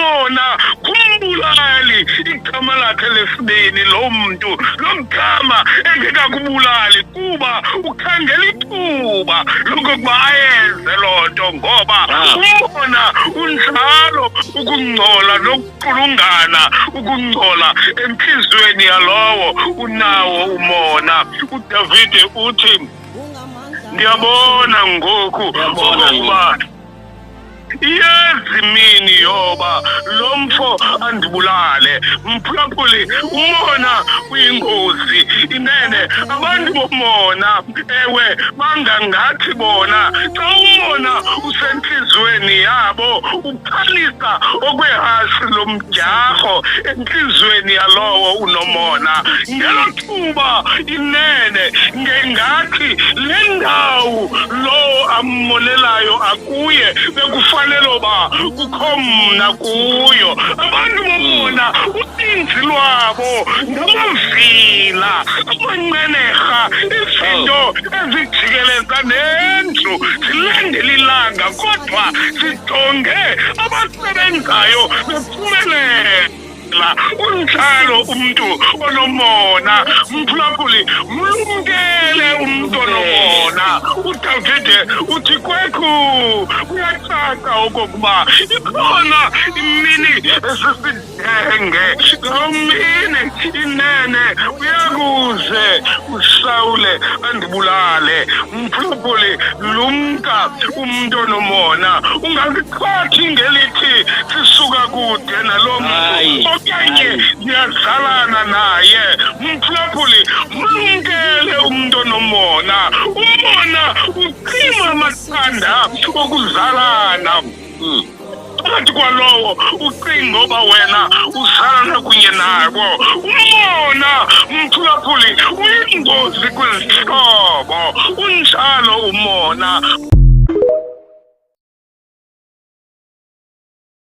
umona kumbulali igama lakhe lesibini lo mntu lomgama engekakubulali kuba ukhangela ithuba lokokuba ayenze loo nto ngoba umona unjalo ukungcola nokuqulungana ukungcola entliziyweni yalowo unawo umona. uDavide uthi ndiyabona ngoku okokuba iyazi mini yoba lo mfo andibulale. Mphulaphuli, umona uyingozi inene. Abantu bomona ewe bangangathi bona xa umona usentliziyweni yabo ukhalisa okwehashe lomdyarho entliziyweni yalowo unomona. Ngelo thuba inene ngengathi le ndawo lo ammonelayo akuye bekufanele uba kukho mna kuyo. Abantu bomona uninzi lwabo ngamavila amanqenerha, izinto ezijikeleza nendlu zilandela ilanga kodwa zijonge abasebenzayo bephumelela. Unjalo umntu onomona. Mphulaphuli, mlumkele umntu onomona. uDavide uthi kwekhu kuyacaca okokuba ikhona imini esisidenge. Loo mini inene uyakuze uSawule andibulale. Mphulaphuli, lumka umntu onomona. Ungaziqhathi ngelithi sisuka kude nalo mntu okanye ndiyazalana naye. Mphulaphuli, mlumkele umntu onomona. Umona ucima amaqanda okuzalana. Phakathi kwalowo ucinga oba wena uzalana kunye nabo. Umona, mphulaphuli, uyingozi kwizihlobo. Unjalo umona.